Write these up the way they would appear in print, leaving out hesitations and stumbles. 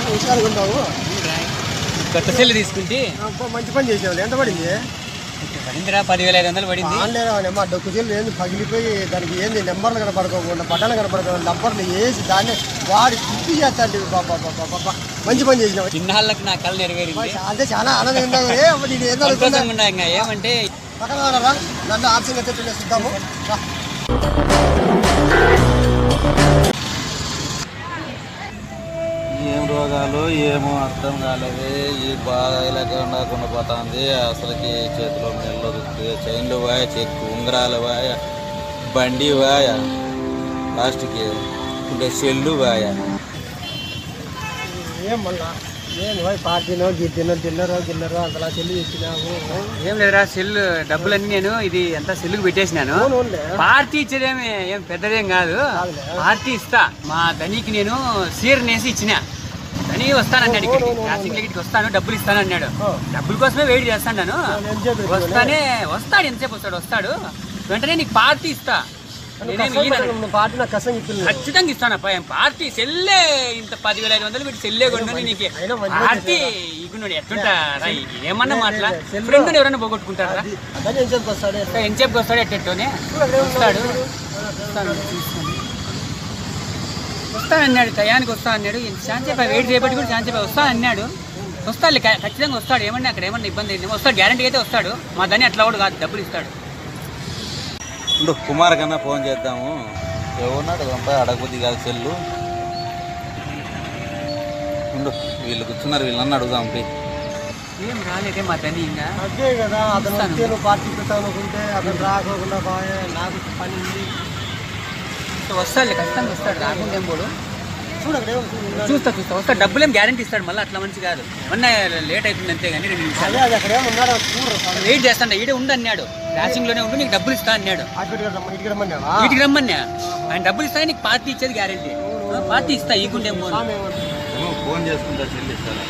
హుషారుగా ఉంటావు. కొత్త సెల్ తీసుకుంటే మంచి పని చేసావు. ఎంత పడింది? పడిందిరా 10,500 పడింది. ఆన్లైన్ డొక్కు సెల్ ఏంది పగిలిపోయి దానికి ఏంది నెంబర్లు కనపడుకోకుండా బట్టలు కనపడుకోకుండా నంబర్లు వేసి దాన్ని వాడి తిప్పి చేస్తాండి. బాబా మంచి పని చేసినావు. చిన్నాళ్ళకి నా కళ నెరవేరింది. అంటే చాలా ఆనందంగా సంతోషంగా ఇంకా ఏమంటే పక్కన నన్ను ఆప్షన్ అయితే చూద్దాము. ఏం రోగాలు ఏమో అర్థం కాలేదు. ఈ బాగా లేకుండా పోతుంది. అసలుకి చేతిలో మెల్లో దుక్కుతాయి, చైన్లు వాయ, చెక్కు ఉంగరాలు వాయ, బండి వాయ, లాస్ట్కి ఇంకా సెల్లు వాయ. ఏం మళ్ళా పార్టీనో గిన్నెరో అంతలా సెల్లు తెచ్చినాము. ఏం లేదురా, సెల్ డబ్బులన్నీ నేను ఇది అంతా సెల్లుకి పెట్టేసినాను. పార్టీ ఇచ్చేదేమి ఏం పెద్దదేం కాదు. పార్టీ ఇస్తా. మా ధనికి నేను సీరనేసి ఇచ్చిన. ధని వస్తానన్నాడు, ఇక్కడికి క్యాసింగ్ టికెట్కి వస్తాను, డబ్బులు ఇస్తానన్నాడు. డబ్బుల కోసమే వెయిట్ చేస్తాను. వస్తాడు, ఎంతసేపు వస్తాడు. వెంటనే నీకు పార్టీ ఇస్తా. ఖచ్చితంగా ఇస్తానప్ప. పార్టీ సెల్లే ఇంత 10,500 పెట్టి సెల్లే కొన్నాను నీకు. పార్టీ ఇగున్నాడు ఎట్లుంటా ఏమన్నా మాట్లా ఫ్రెండ్ ఎవరైనా పోగొట్టుకుంటారా? ఎంతసేపుకి వస్తాడు, ఎట్టెట్టోనే వస్తాడు. వస్తానన్నాడు, టయానికి వస్తా అన్నాడు. శాంతిపై వెయిట్ చేయబట్టి కూడా శాంతిపై వస్తా అన్నాడు. వస్తాడు, ఖచ్చితంగా వస్తాడు. ఏమన్నా అక్కడ ఏమన్నా ఇబ్బంది అయింది వస్తాడు, గ్యారంటీ అయితే వస్తాడు. మా దాన్ని అట్లా కూడా కాదు, డబ్బులు ఇస్తాడు. కుమార్ కన్నా ఫోన్ చేద్దాము. ఎవరున్నాడు పంపా అడగబుద్ధి కాదు సెల్లు. వీళ్ళు కూర్చున్నారు, వీళ్ళన్నా అడుగుదాం. ఏం రాలేదే మా ధని ఇంకా. అదే కదా, అతను పార్టీ పెట్టాను అనుకుంటే అతను రాకోకుండా నాకు పని ఉంది. వస్తాడు, ఖచ్చితంగా వస్తాడు. రాకుండా ఏం పోడు. చూస్తా వస్తాడు. డబ్బులు ఏం గ్యారంటీ ఇస్తాడు. మళ్ళీ అట్లా మంచి కాదు. మొన్న లేట్ అవుతుంది అంతే కానీ 2 నిమిషాలు వెయిట్ చేస్తాను. ఈడే ఉండు అన్నాడు, డాన్సింగ్ లోనే ఉండు, నీకు డబ్బులు ఇస్తా అన్నాడు. వీటికి రమ్మన్నా. ఆయన డబ్బులు ఇస్తా, నీకు పార్టీ ఇచ్చేది గ్యారంటీ. పార్టీ ఇస్తా. ఈకుంటే ఫోన్ చేసుకుంటా, చెల్లిస్తాను.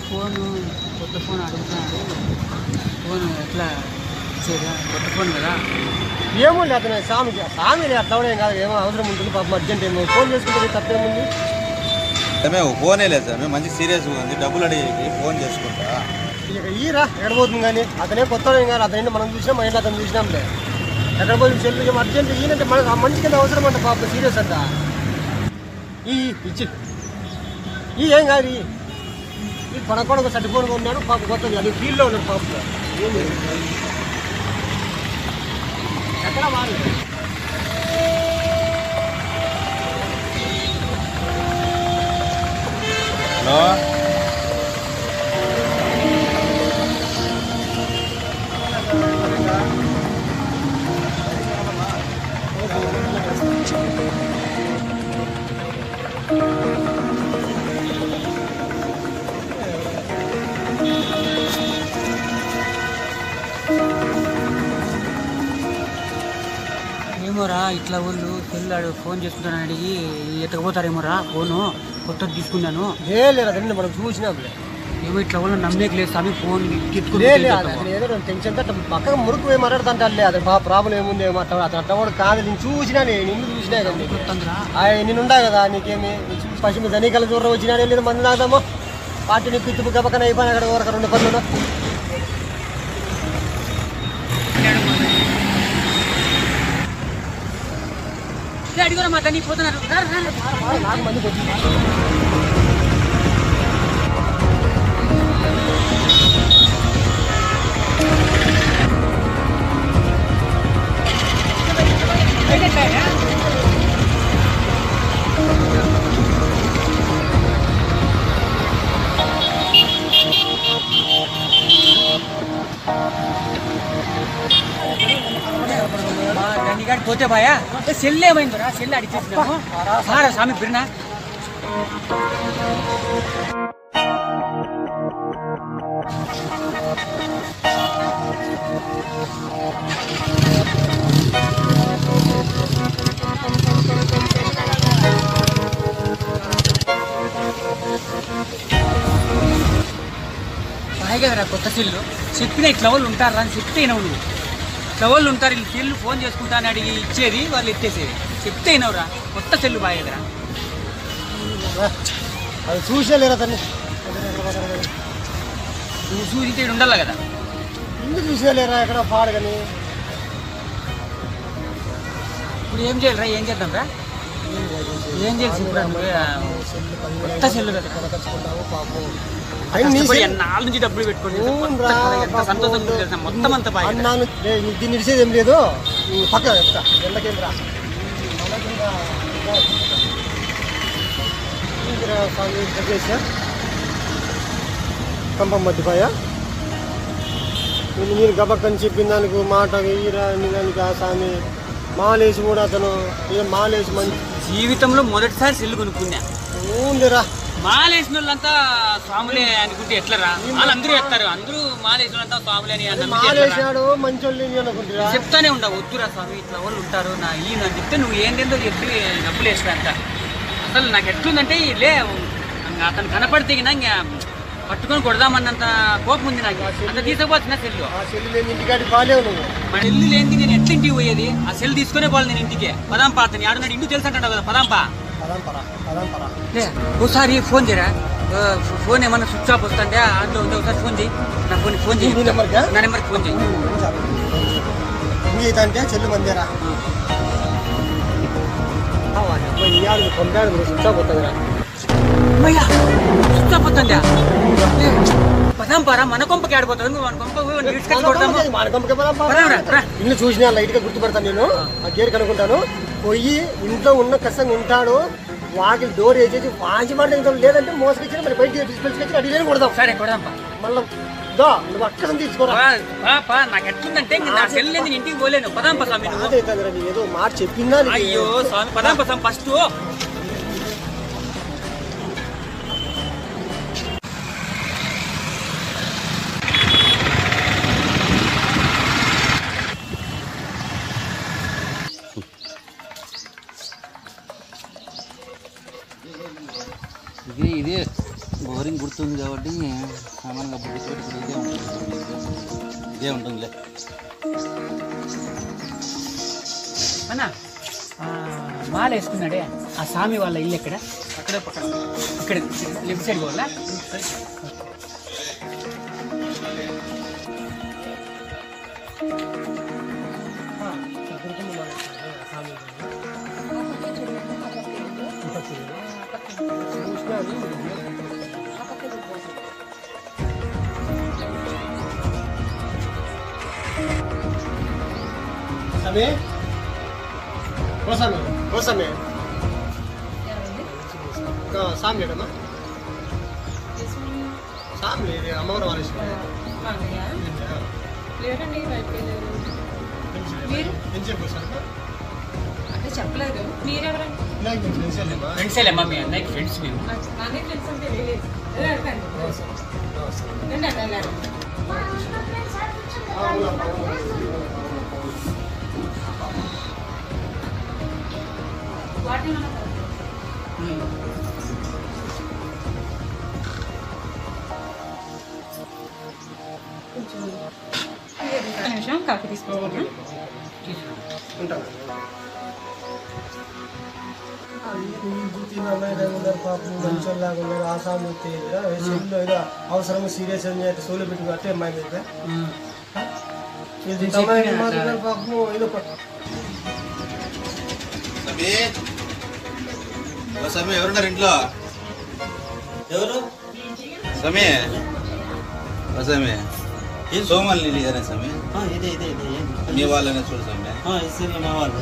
ఫోను కొత్త ఫోన్ అడుగుతున్నాడు. ఫోన్ ఎట్లా ఇచ్చేదా? కొత్త ఫోన్ కదా. ఏముంది అతను స్వామి అట్లా కూడా ఏం కాదు. ఏమో అవసరం ఉంటుంది పాపం, అర్జెంట్ ఏమో ఫోన్ చేసుకుంటే తప్పేముంది. మేము ఫోనే లేదు సార్, మేము మంచి సీరియస్గా ఉంది. డబ్బులు అడిగి ఫోన్ చేసుకుంటా. ఇక ఈరా ఎక్కడ పోతుంది కానీ అతనే కొత్త కానీ అతని మనం చూసినాం, మైండ్ అతను చూసినాంలే. ఎక్కడ పోతుంది సెల్లు అర్జెంట్ ఈయనంటే మనకు మంచి కింద అవసరం అంట పాపం, సీరియస్ అంట. ఇచ్చి ఏం కాదు. ఈ పడకుండా సర్టిఫోన్గా ఉన్నాడు పాపం, కొత్తది అది ఫీల్డ్లో ఉన్నాడు పాపం. ఏమి ఎక్కడ మారు హలో ఏమోరా ఇట్లా వాళ్ళు పిల్లాడు ఫోన్ చేసుకుంటానని అడిగి ఎత్తకపోతారేమోరా. ఫోను కొత్తది తీసుకున్నాను. లేదు అదండి మనం చూసినాంలే. ఏమో ఇట్లా వాళ్ళు నమ్మేకి లేదు స్వామి. ఫోన్ ఏదో టెన్షన్ పక్కగా మురుకు పోయి మాట్లాడుతుంటే అది బాగా ప్రాబ్లం ఏముంది అతను అట్లా కూడా కాదు. నేను చూసినా, నిన్ను చూసినా కదా, నిన్నుండా కదా. నీకేమి పశ్చిమ ధనికల దూరం వచ్చినా లేదు. మంది తాగుదామో పార్టీని పిచ్చి గబకన అయిపోయినా అక్కడ ఒక 2 పనులు. అడిగినా మా తల్లి పోతున్నారు. పోతే బాయా సెల్ ఏమైందిరా? సెల్ అడిచేసినాము సారా స్వామి బిర్నా. బాగా కదరా కొత్త సెల్లు. చెప్పిన ఇట్లా వాళ్ళు ఉంటారా అని చెప్తే నువ్వు ఇట్లా వాళ్ళు ఉంటారు, వీళ్ళు సెల్లు ఫోన్ చేసుకుంటా అని అడిగి ఇచ్చేది, వాళ్ళు ఎత్తేసేది. చెప్తే అయినవరా కొత్త సెల్లు బాగేదిరా. అది చూసేలేరా తన్ని నువ్వు చూసి ఇక్కడ ఉండాలి కదా. ఎందుకు చూసేలేరా ఎక్కడ పాడు కానీ. ఇప్పుడు ఏం చేయాలిరా, ఏం చేద్దాం రా, ఏం చేయాల్సి కొత్త సెల్లు కదా. నాలుగు నుంచి డబ్బులు పెట్టుకోండి, సంతోషం తెలుసా మొత్తం అంతా బాగా. దీన్ని ఇచ్చేది ఏం లేదు, పక్కన చెప్తా ఎండకేంద్రా కంపం మధ్యపాయ. నేను గబక్కని చెప్పిన దానికి మాట వెయ్యిరా దానికి ఆ స్వామి మాలేసి కూడా అతను మాలేసి మంచి జీవితంలో మొదటిసారి సెల్లు కొనుక్కున్నా. ఉందిరా మాలేసిన వాళ్ళంతా స్వాములే అనుకుంటే ఎట్లరా, వాళ్ళందరూ ఎత్తారు, అందరూ మాలేసిన వాళ్ళంతా స్వాములే అని మాలేసినాడు మంచి వాళ్ళు అనుకుంటురా. చెప్తానే ఉండవు, వద్దురా స్వామి ఇట్లా వాళ్ళు ఉంటారు నా ఈయన అని చెప్తే నువ్వు ఏంటేందో చెప్పి డబ్బులు వేస్తా అంట. అసలు నాకు ఎట్లుందంటే లే అతను కనపడితే ఇంకా పట్టుకొని కొడదామన్నంత కోపం ఉంది నాకు. అంత తీసుకోవచ్చిన సెల్లు. ఆ సెల్లు లేని ఇంటికాడి బాలేవు నువ్వు. మన ఇల్లు లేని నేను ఎట్లా ఇంటికి పోయేది, ఆ సెల్ తీసుకునే పోవాలి నేను ఇంటికి. పదాంపా అతను ఆడున్నాడు, ఇంటికి తెలుసు అంటాడు కదా, పదాంపా. ఒకసారి ఫోన్ చేయరా, ఫోన్ ఏమన్నా స్విచ్ ఆఫ్ వస్తుంటే అందులో ఉంది, ఒకసారి ఫోన్ చేయి నా ఫోన్ చేయి, నా నెంబర్కి ఫోన్ చేయి. అంటే చెల్లు మందిరా పంపాడు స్విచ్ ఆఫ్ వస్తుందిరా. స్విచ్ ఆఫ్ వస్తుందా, పదాంపారా మన కొంపకి ఆడిపోతుంది. మన కొంప ఇల్లు చూసిన లైట్ గా గుర్తుపడతాను నేను. ఆ గేర్ కనుక్కుంటాను, పోయి ఇంట్లో ఉన్న కష్టంగా ఉంటాడు, వాకి డోర్ వేసేసి వాచి మాట లేదంటే మోసకొచ్చిన మరి బయట తీసుకొచ్చి అడిగి కొడదాం. సరే కొడదాం. మళ్ళీ నువ్వు అక్కడ తీసుకోరా. నాకు ఎట్లుందంటే నా సెల్ నేను ఇంటికి పోలేను. పదాంప స్వామి ఏదో మాట చెప్పిందా. అయ్యో స్వామి పదాంప స్వామి ఫస్ట్ ఇది బోరింగ్ గుర్తుంది కాబట్టి సామాన్గా బుద్ధి పెట్టుకుని ఇదే ఉంటుందిలే. అన్నా మాల వేసుకున్నాడే ఆ స్వామి వాళ్ళ ఇల్లు ఎక్కడ? అక్కడే పక్కన, ఇక్కడ లెఫ్ట్ సైడ్ పోవాలా? కోసమే సామ్లేడమ్మా, సామ్లే అమ్మవారు వాళ్ళు అంటే చెప్పలేదు. మీరెవరండి? ఫ్రెండ్సేలేమ్మా, మీ అన్నయ్యకి ఫ్రెండ్స్ మేము. నిమిషం కాఫీ తీసుకుంటాను. పాపం మంచోళ్ళలాగా ఉన్నారు. ఆసాము సెల్లో ఏదో అవసరం సీరియస్ అని చెప్పి సోలు పెట్టి కట్టే అమ్మాయి మీద పాపం ఏదో సమీ ఎవరున్నారు ఇంట్లో? ఎవరు సమీ? సమీ సోమాలి నీళ్ళు ఇదేనా సమీ? మీ వాళ్ళనే చూడు సమీ. మా వాళ్ళు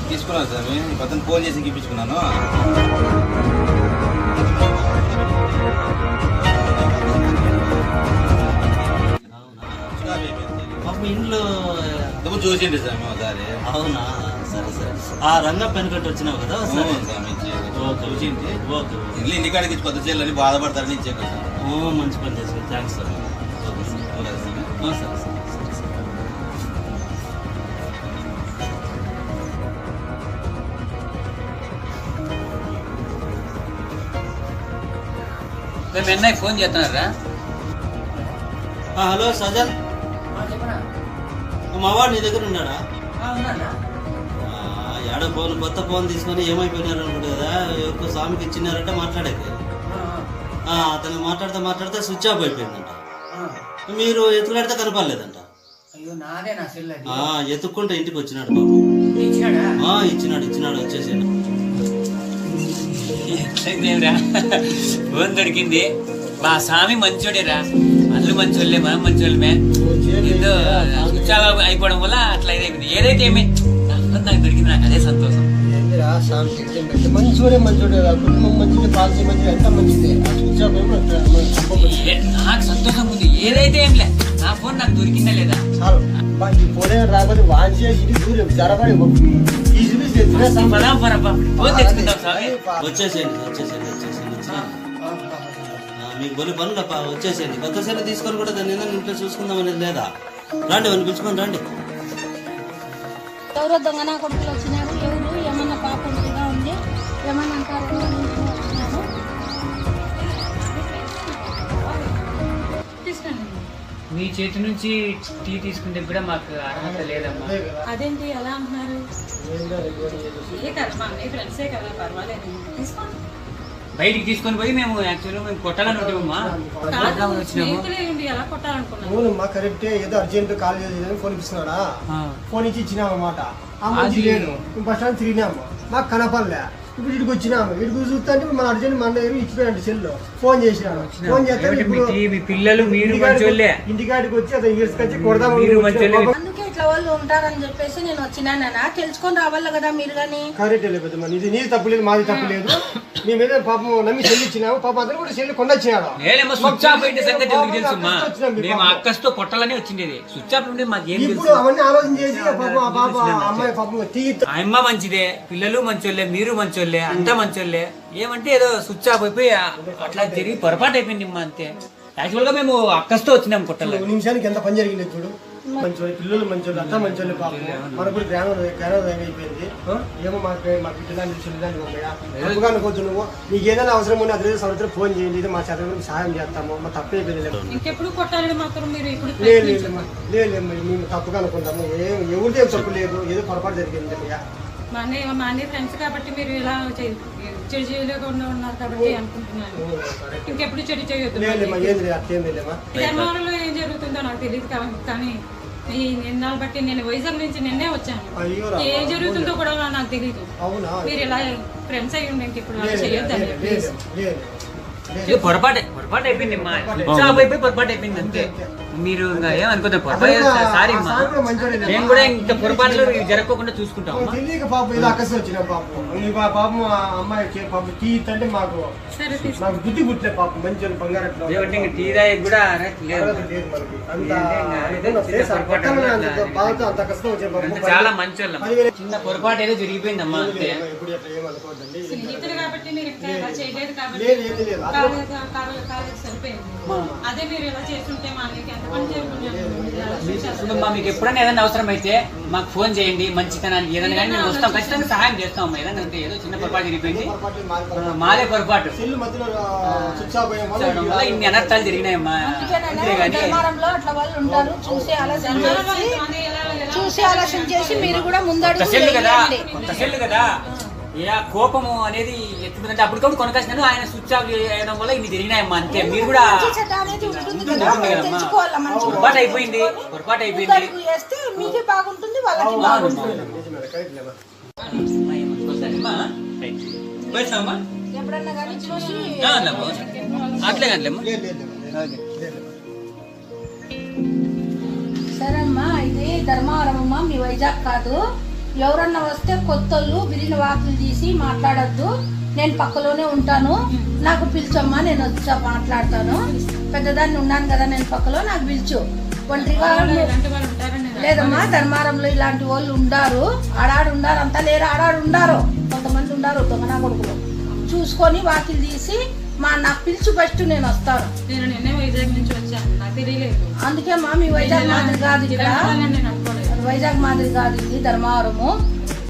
తీసుకున్నాను సమీ, అతను ఫోన్ చేసి ఇప్పించుకున్నాను. ఇంట్లో చూసిండి సమీ ఒకసారి. అవునా? సరే సరే. ఆ రంగం పెనుకట్టు వచ్చినావు కదా, చూసింది. ఇల్లు ఇంటికాడికి కొత్త చేయాలని బాధపడతారని ఇచ్చాను. మంచి పని చేసాను, థ్యాంక్స్ సార్. సరే సరే. మేము అన్నయ్య ఫోన్ చేస్తున్నారా? హలో సజల్, మావాడు నీ దగ్గర ఉన్నాడా? ఏడో ఫోన్ కొత్త ఫోన్ తీసుకొని ఏమైపోయినారు అనుకుంటు కదా, ఎక్కువ స్వామికి ఇచ్చినారంటే మాట్లాడేది. అతను మాట్లాడితే స్విచ్ ఆఫ్ అయిపోయిందంట. మీరు ఎత్తులాడితే కనపడలేదంట. ఎత్తుక్కుంటే ఇంటికి వచ్చినాడు బాబు. ఇచ్చినాడు వచ్చేసాడు. ఫోన్ దొరికింది. మా స్వామి మంచోడేరా, అల్లు మంచోళ్ళే, మనం మంచోళ్ళమే. ఏదో స్విచ్ ఆఫ్ అయిపోవడం వల్ల అట్లా ఇదైపోయింది. ఏదైతే ఏమి నాకు దొరికింది, నాకు అదే సంతోషం. మంచోడే కుటుంబం మంచిది, పాలసీ మంచిది, ఎంత మంచిది. నాకు సంతోషం ఉంది. ఏదైతే ఏం లే, నా ఫోన్ నాకు దొరికిందా లేదా చాలు. ఈ ఫోన్ రాకపోతే వాంచి దూరం జరపడి ఫోన్ తెచ్చుకుందాం స్వామి. వచ్చేసేయండి. మీకు బలి పనులప్ప, వచ్చేసేయండి. కొత్త సెల్ తీసుకొని కూడా దాన్ని ఏదైనా ఇంట్లో చూసుకుందాం అనేది లేదా? రండి, వాళ్ళు పిలుచుకొని రండి. ఎవరో దొంగనా కొడుకులు వచ్చినారు, ఎవరు ఏమన్నా పాపంగా ఉంది, ఏమన్నా అంటారు. మీ చేతి నుంచి టీ తీసుకుంటే కూడా మాకు అర్హత లేదమ్మా. అదేంటి ఎలా అంటున్నారు? ఫ్రెండ్సే కదా, పర్వాలేదు తీసుకోండి. బయటికి తీసుకొని పోయి మేము యాక్చువల్గా మేము కొట్టాలని ఉంటామమ్మా. ఎలా కొట్టాలనుకున్నాను? కరెక్టే. ఏదో అర్జెంట్ కాల్ చేసి ఫోన్ ఇస్తున్నాడా, ఫోన్ ఇచ్చినామన్నమాట. ఆ మంచి లేదు, బస్ స్టాండ్ తిరిగినాము, మాకు కనపడలే. ఇప్పుడు ఇటుకు వచ్చినాము, ఇటుకు చూస్తా అంటే మన అర్జెంట్ మన దగ్గర ఇచ్చిపోయాడు సెల్. ఫోన్ చేసినాడు. ఫోన్ చేస్తే పిల్లలు ఇంటికాడికి వచ్చి అతను ఇసుకొచ్చి కొడదాము. అందుకే ఇట్లా వాళ్ళు ఉంటారని చెప్పేసి నేను వచ్చినానా, తెలుసుకొని రావాలి కదా మీరు. కానీ కరెక్ట్ లేదు, ఇది నీది తప్పు లేదు, మాది తప్పు లేదు. మేము ఏదో పాపం నమ్మి సెల్ ఇచ్చినాము, పాపం అతను కూడా సెల్ కొనొచ్చినాడు. అక్కస్తో కొట్టాలని వచ్చింది. స్విచ్ ఆఫ్ ఉంటే మాకు ఇప్పుడు అవన్నీ ఆలోచన చేసి పాపం ఆ పాప అమ్మాయి పాపం అమ్మ మంచిదే, పిల్లలు మంచోళ్ళే, మీరు మంచోళ్ళే, అంతా మంచోళ్ళే. ఏమంటే ఏదో స్విచ్ ఆఫ్ అయిపోయి అట్లా జరిగి పొరపాటు అయిపోయింది అమ్మా, అంతే. యాక్చువల్ గా మేము అక్కస్తో వచ్చినాం కొట్టాలి. నిమిషానికి ఎంత పని జరిగింది చూడు. మంచోళ్ళు, పిల్లలు మంచోళ్ళు, అంతా మంచోళ్ళు. పాపం మనకు కూడా జ్ఞానోదయం అయిపోయింది. ఏమో మా పిల్లలు చిన్నదాన్ని అనుకోవచ్చు. నువ్వు నీకు ఏదైనా అవసరం ఉంటే అదే సంవత్సరం ఫోన్ చేయండి, ఇది మా చదువు సహాయం చేస్తాము. మా తప్పే ఇంకెప్పుడు కొట్టాలని మాత్రం మీరు లేదు, మేము తప్పుగా అనుకుంటాము. ఎవరిది ఏం తప్పు లేదు, ఏదో పొరపాటు జరిగింది. మా అన్నయ్య ఫ్రెండ్స్ కాబట్టి మీరు ఇలా చెడు చేయలేకుండా ఉన్నారు కాబట్టి అనుకుంటున్నాను. ఇంకెప్పుడు చెడు చేయొద్దు. ధర్మవరంలో ఏం జరుగుతుందో నాకు తెలియదు కానీ ఈ నిన్నాళ్ళు బట్టి నేను వైజాగ్ నుంచి నిన్నే వచ్చాను. ఏం జరుగుతుందో కూడా నాకు తెలియదు. మీరు ఇలా ఫ్రెండ్స్ అయ్యి ఉండే ఇప్పుడు అలా చేయొద్దండి. పొరపాటు అయిపోయింది అమ్మా, పొరపాటు అయిపోయింది అంతే. మీరు ఏమనుకుంటారు? పొరపాటు సారీ అమ్మా, మేము కూడా ఇంత పొరపాట్లు జరగకుండా చూసుకుంటాం. తెలియక పాపం ఏదో అక్కసి వచ్చిన పాపం అమ్మాయి పాపం టీ అంటే మాకు బుద్ధి పుట్లే పాపం. మంచి బంగారం టీ దాయి కూడా చాలా మంచి వాళ్ళం. చిన్న పొరపాటు ఏదో జరిగిపోయిందమ్మా అంతే. స్నేహితులు కాబట్టి మీరు ఇలా చేయలేదు కాబట్టి సరిపోయింది. అదే మీరు ఇలా చేస్తుంటే మీకు ఎప్పుడైనా ఏదైనా అవసరం అయితే మాకు ఫోన్ చేయండి. మంచితనానికి ఏదైనా కానీ మేము వస్తాం, ఖచ్చితంగా సహాయం చేస్తాం. ఏదైనా అంటే ఏదో చిన్న పొరపాటు జరిగిపోయింది, మాదే పొరపాటు వల్ల ఇన్ని అనర్థాలు జరిగినాయమ్మా. అంతేగాని చూసి ఆలోచన చేసి మీరు కూడా ముందడుగు కొత్త సెల్లు కదా, కోపము అనేది ఎత్తుందంటే అప్పటికప్పుడు కొనకాసినాను. ఆయన స్విచ్ ఆఫ్ చేయడం వల్ల ఇన్ని జరిగినాయమ్మా అంతే. మీరు కూడా పొరపాటు అయిపోయింది. మీకే బాగుంటుంది, వాళ్ళకి బాగుంటుంది. ఎప్పుడన్నా కానీ చూసి అట్లే కాదులేమ్మా. సరే అమ్మా, ఇది ధర్మవరం అమ్మా, మీ వైజాగ్ కాదు. ఎవరన్నా వస్తే కొత్తోళ్ళు విరిగిన వాకులు తీసి మాట్లాడద్దు. నేను పక్కలోనే ఉంటాను, నాకు పిలిచమ్మా, నేను వచ్చా మాట్లాడతాను. పెద్దదాన్ని ఉన్నాను కదా నేను పక్కలో, నాకు పిలిచు. ఒంటరిగా లేదమ్మా, ధర్మారంలో ఇలాంటి వాళ్ళు ఉండారు. ఆడాడు ఉండారు, అంతా లేరు, ఆడాడు ఉండారు, కొంతమంది ఉండారు దొంగనా కొడుకులు. చూసుకొని వాకిలు తీసి నాకు పిలిచి ఫస్ట్ నేను వస్తాను. నేను నిన్నే వైజాగ్ నుంచి వచ్చాను, నాకు తెలియలేదు. అందుకే మా మీ వైజాగ్ మాదిరి కాదు, ఇక్కడ వైజాగ్ మాదిరి కాదు, ఇది ధర్మవరము.